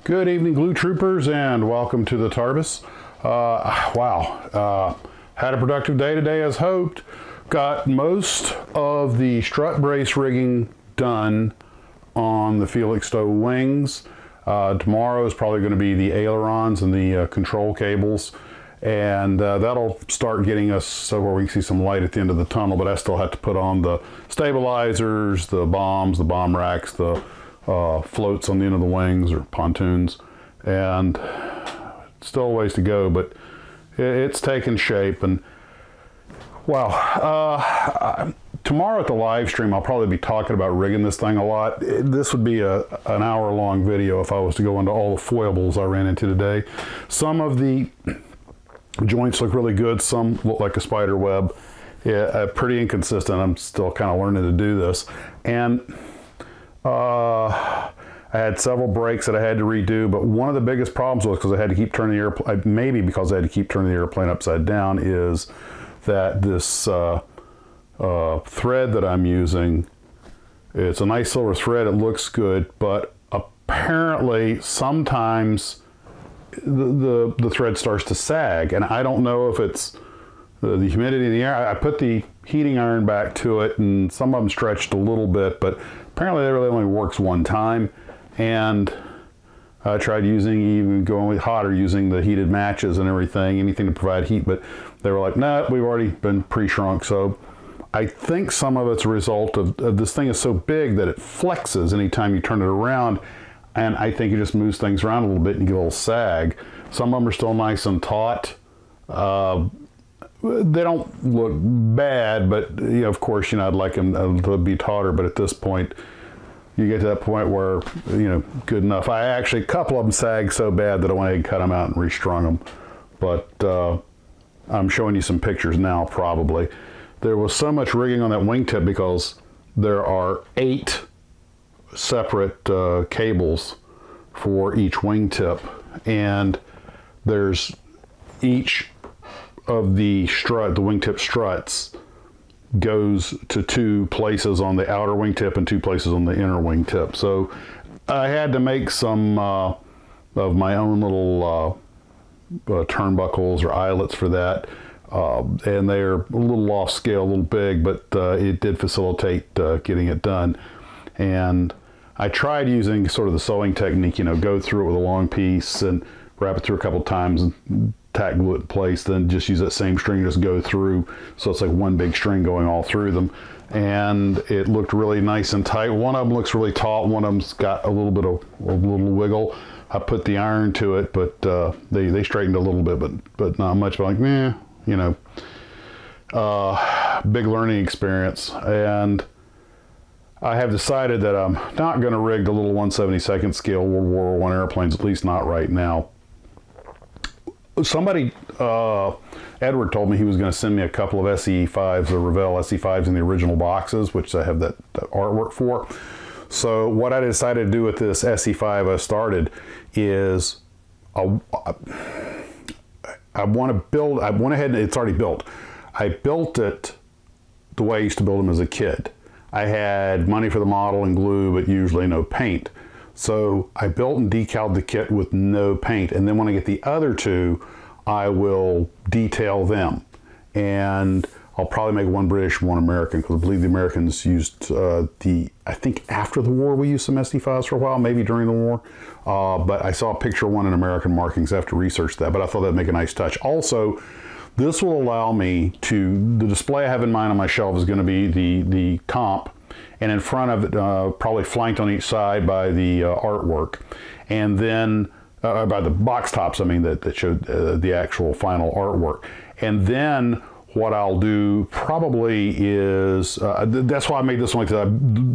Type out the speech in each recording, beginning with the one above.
Good evening, glue troopers, and welcome to the TARDIS. Had a productive day today as hoped. Got most of the strut brace rigging done on the Felixstowe wings. Tomorrow is probably going to be the ailerons and the control cables, and that'll start getting us so where we can see some light at the end of the tunnel, but I still have to put on the stabilizers, the bombs, the bomb racks, the floats on the end of the wings or pontoons, and still a ways to go, but it's taking shape. And wow, tomorrow at the live stream I'll probably be talking about rigging this thing a lot. This would be an hour-long video if I was to go into all the foibles I ran into today. Some of the joints look really good, some look like a spider web. Yeah, pretty inconsistent. I'm still kind of learning to do this, and I had several breaks that I had to redo, but one of the biggest problems was because I had to keep turning the airplane, maybe because I had to keep turning the airplane upside down, is that this thread that I'm using, it's a nice silver thread, it looks good, but apparently sometimes the thread starts to sag, and I don't know if it's the humidity in the air. I put the heating iron back to it, and some of them stretched a little bit, but apparently that really only works one time. And I tried even going with hotter, using the heated matches and everything, anything to provide heat, but they were like, no, we've already been pre-shrunk. So I think some of it's a result of this thing is so big that it flexes anytime you turn it around, and I think it just moves things around a little bit and you get a little sag. Some of them are still nice and taut. They don't look bad, but of course, I'd like them to be tauter, but at this point, you get to that point where, good enough. A couple of them sag so bad that I went ahead and cut them out and restrung them. But I'm showing you some pictures now, probably. There was so much rigging on that wingtip because there are 8 separate cables for each wingtip, and there's each of the wingtip struts goes to 2 places on the outer wingtip and 2 places on the inner wingtip. So I had to make some of my own little turnbuckles or eyelets for that, and they're a little off scale, a little big, but it did facilitate getting it done. And I tried using sort of the sewing technique, go through it with a long piece and wrap it through a couple times and tack glue it in place, then just use that same string, just go through, so it's like one big string going all through them, and it looked really nice and tight. One of them looks really taut, one of them's got a little bit of a little wiggle. I put the iron to it, but they straightened a little bit, but not much. But like, big learning experience. And I have decided that I'm not going to rig the little 1/72 scale World War I airplanes, at least not right now. Somebody, Edward, told me he was going to send me a couple of SE5s, the Revell SE5s in the original boxes, which I have that artwork for. So what I decided to do with this SE5 I started is I want to build, I went ahead and it's already built. I built it the way I used to build them as a kid. I had money for the model and glue, but usually no paint. So I built and decaled the kit with no paint, and then when I get the other 2, I will detail them. And I'll probably make one British, one American, because I believe the Americans used I think after the war we used some SD5s for a while, maybe during the war. But I saw a picture of one in American markings. I have to research that, but I thought that'd make a nice touch. Also, this will allow me to, the display I have in mind on my shelf is going to be the comp, and in front of it, probably flanked on each side by the artwork, and then by the box tops, that showed the actual final artwork. And then what I'll do probably is, that's why I made this one, because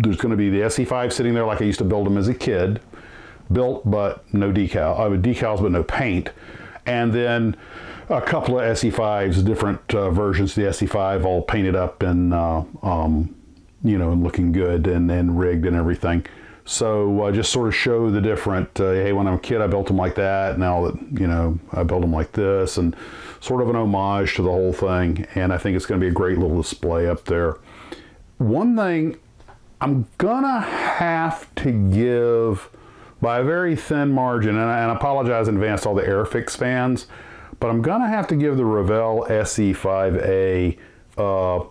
there's going to be the SE5 sitting there like I used to build them as a kid, built but no decals but no paint, and then a couple of SE5s, different versions of the SE5, all painted up and and looking good and rigged and everything. So just sort of show the different, hey, when I'm a kid I built them like that, now that, I build them like this, and sort of an homage to the whole thing. And I think it's going to be a great little display up there. One thing I'm gonna have to give by a very thin margin, and I apologize in advance to all the Airfix fans, but I'm going to have to give the Revell SE5A a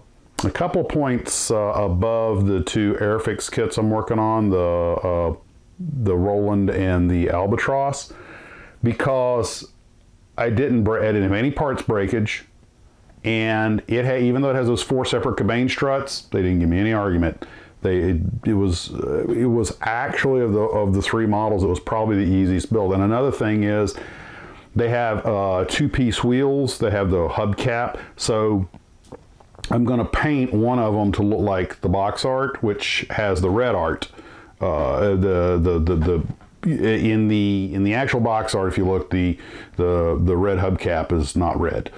couple points above the two Airfix kits I'm working on, the Roland and the Albatross, because I didn't have any parts breakage, and even though it has those 4 separate Cabane struts, they didn't give me any argument. It was actually of the 3 models, it was probably the easiest build. And another thing is they have 2-piece wheels. They have the hubcap, so I'm going to paint one of them to look like the box art, which has the red art. In the actual box art, if you look, the red hubcap is not red.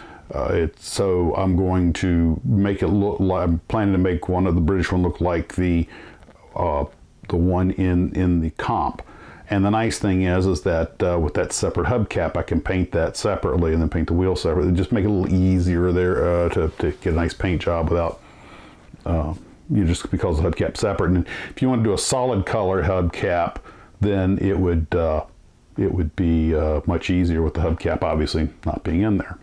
So I'm going to make it look like, I'm planning to make one of the British one look like the one in the comp. And the nice thing is that with that separate hubcap, I can paint that separately and then paint the wheel separately. Just make it a little easier there to get a nice paint job without just because the hubcap's separate. And if you want to do a solid color hubcap, then it would be much easier with the hubcap obviously not being in there.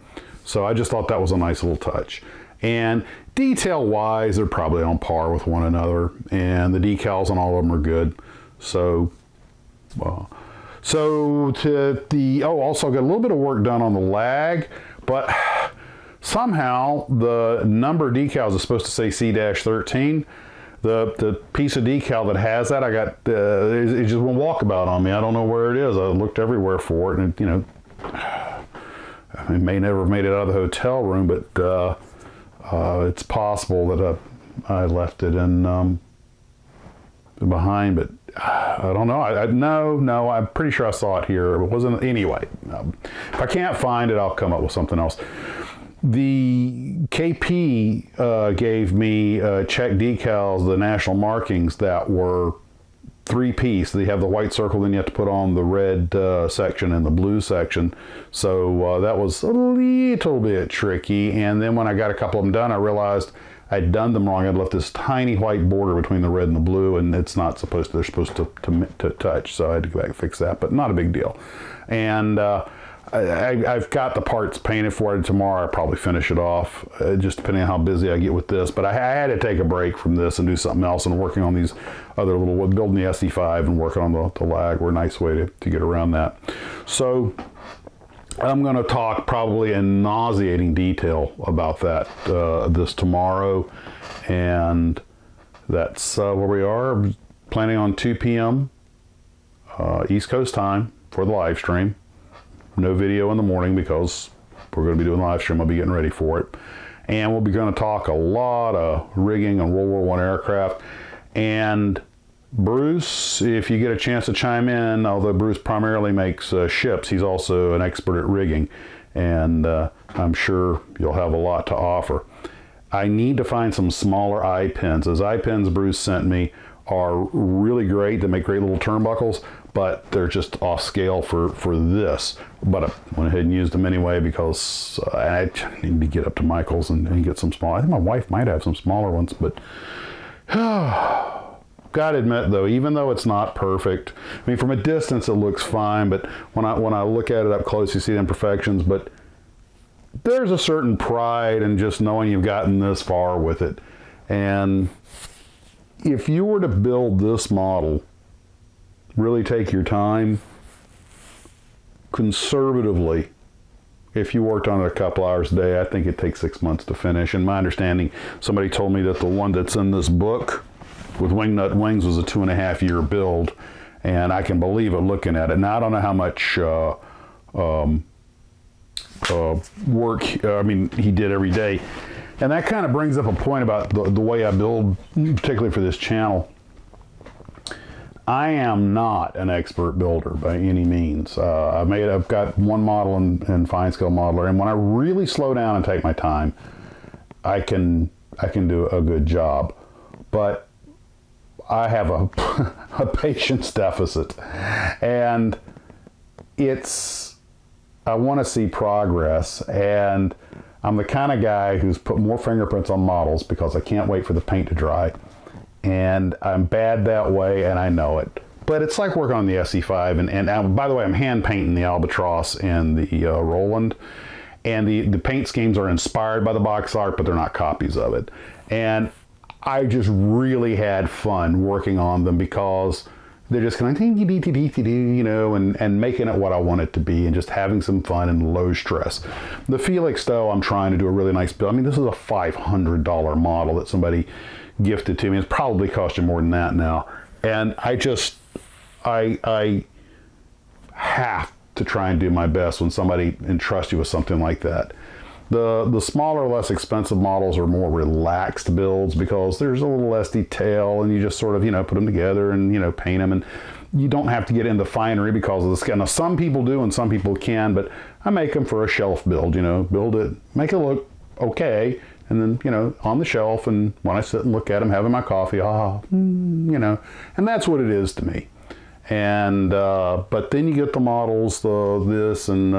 So I just thought that was a nice little touch. And detail-wise, they're probably on par with one another, and the decals on all of them are good. So, also got a little bit of work done on the lag, but somehow the number of decals is supposed to say C-13. The piece of decal that has that, I got, it just won't walk about on me. I don't know where it is. I looked everywhere for it, and it may never have made it out of the hotel room, but it's possible that I left it in behind, but I don't know. No, I'm pretty sure I saw it here. It wasn't, anyway. If I can't find it, I'll come up with something else. The KP gave me check decals, the national markings that were 3-piece. They have the white circle, then you have to put on the red section and the blue section. So that was a little bit tricky. And then when I got a couple of them done, I realized I'd done them wrong. I'd left this tiny white border between the red and the blue, and it's not supposed to, they're supposed to touch. So I had to go back and fix that, but not a big deal. And I've got the parts painted for it. Tomorrow I'll probably finish it off, just depending on how busy I get with this. But I had to take a break from this and do something else, and working on these other building the SE5 and working on the lag were a nice way to get around that. So I'm going to talk probably in nauseating detail about that this tomorrow, and that's where we are. Planning on 2 p.m. East Coast time for the live stream. No video in the morning because we're going to be doing the live stream. I'll be getting ready for it. And we'll be going to talk a lot of rigging on World War I aircraft. And Bruce, if you get a chance to chime in, although Bruce primarily makes ships, he's also an expert at rigging. And I'm sure you'll have a lot to offer. I need to find some smaller eye pins. Those eye pins Bruce sent me are really great. They make great little turnbuckles, but they're just off scale for this. But I went ahead and used them anyway because I need to get up to Michael's and get some small. I think my wife might have some smaller ones, but gotta admit though, even though it's not perfect, I mean from a distance it looks fine, but when I look at it up close, you see the imperfections. But there's a certain pride in just knowing you've gotten this far with it. And if you were to build this model, really take your time, conservatively, if you worked on it a couple hours a day, I think it takes 6 months to finish. And my understanding, somebody told me that the one that's in this book with wingnut wings was a 2.5-year build, and I can believe it looking at it. Now, I don't know how much work he did every day. And that kind of brings up a point about the way I build, particularly for this channel. I am not an expert builder by any means. I've got one model in fine scale modeler, and when I really slow down and take my time, I can do a good job. But I have a patience deficit, and I want to see progress, and I'm the kind of guy who's put more fingerprints on models because I can't wait for the paint to dry. And I'm bad that way, and I know it. but it's like working on the SE5. And by the way, I'm hand painting the Albatross and the Roland. And the paint schemes are inspired by the box art, but they're not copies of it. And I just really had fun working on them because they're just kind of, you know, and making it what I want it to be and just having some fun and low stress. The Felixstowe, I'm trying to do a really nice build. I mean, this is a $500 model that somebody gifted to me. It's probably costing more than that now. And I have to try and do my best when somebody entrusts you with something like that. The smaller, less expensive models are more relaxed builds because there's a little less detail and you just sort of, you know, put them together and, you know, paint them, and you don't have to get into finery because of the scale. Now, some people do and some people can, but I make them for a shelf build, you know, build it, make it look okay, and then, you know, on the shelf, and when I sit and look at them, having my coffee, you know, and that's what it is to me. And, but then you get the models, this and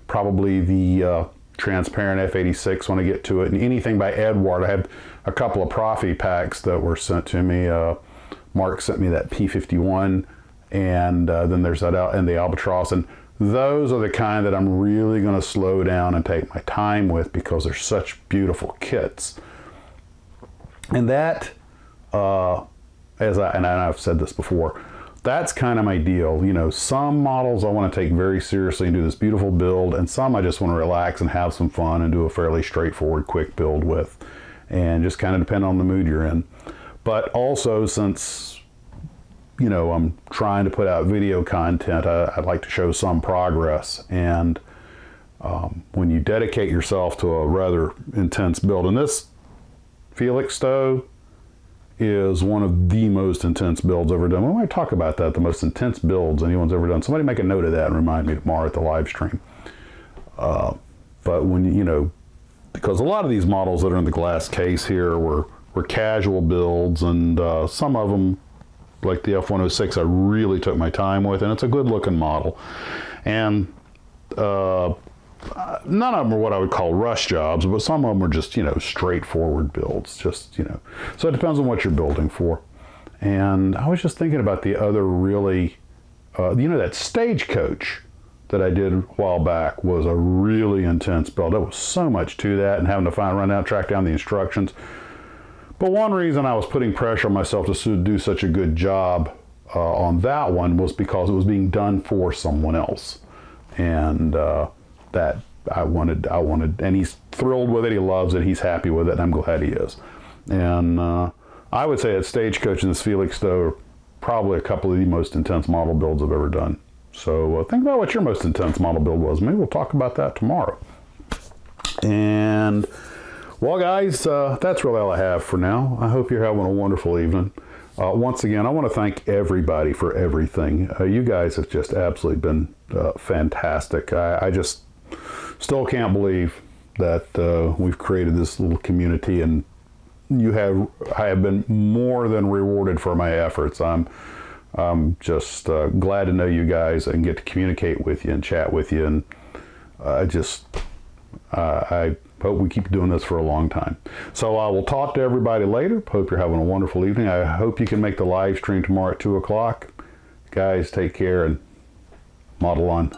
probably the transparent F86 when I get to it, and anything by Edward. I had a couple of Profi packs that were sent to me. Mark sent me that P51, and then there's that and the Albatross, and those are the kind that I'm really going to slow down and take my time with because they're such beautiful kits. And that, and I've said this before, that's kind of my deal. You know, some models I want to take very seriously and do this beautiful build, and some I just want to relax and have some fun and do a fairly straightforward, quick build with, and just kind of depend on the mood you're in. But also, since, you know, I'm trying to put out video content, I'd like to show some progress. And when you dedicate yourself to a rather intense build, and this Felixstowe is one of the most intense builds ever done. We might talk about that, the most intense builds anyone's ever done. Somebody make a note of that and remind me tomorrow at the live stream. But when you know, because a lot of these models that are in the glass case here were casual builds, and some of them, like the F106, I really took my time with, and it's a good looking model. And none of them are what I would call rush jobs, but some of them are just, you know, straightforward builds, just, you know. So it depends on what you're building for. And I was just thinking about the other really, you know, that Stagecoach that I did a while back was a really intense build. There was so much to that, and having to run out, track down the instructions. But one reason I was putting pressure on myself to do such a good job on that one was because it was being done for someone else. And that I wanted, and he's thrilled with it, he loves it, he's happy with it, and I'm glad he is. And I would say that Stagecoach and this Felixstowe are probably a couple of the most intense model builds I've ever done. So think about what your most intense model build was. Maybe we'll talk about that tomorrow. And, well, guys, that's really all I have for now. I hope you're having a wonderful evening. Once again, I want to thank everybody for everything. You guys have just absolutely been fantastic. I just still can't believe that we've created this little community, and I have been more than rewarded for my efforts. I'm just glad to know you guys and get to communicate with you and chat with you, and I hope we keep doing this for a long time. So I will talk to everybody later. Hope you're having a wonderful evening. I hope you can make the live stream tomorrow at 2 o'clock. Guys, take care and model on.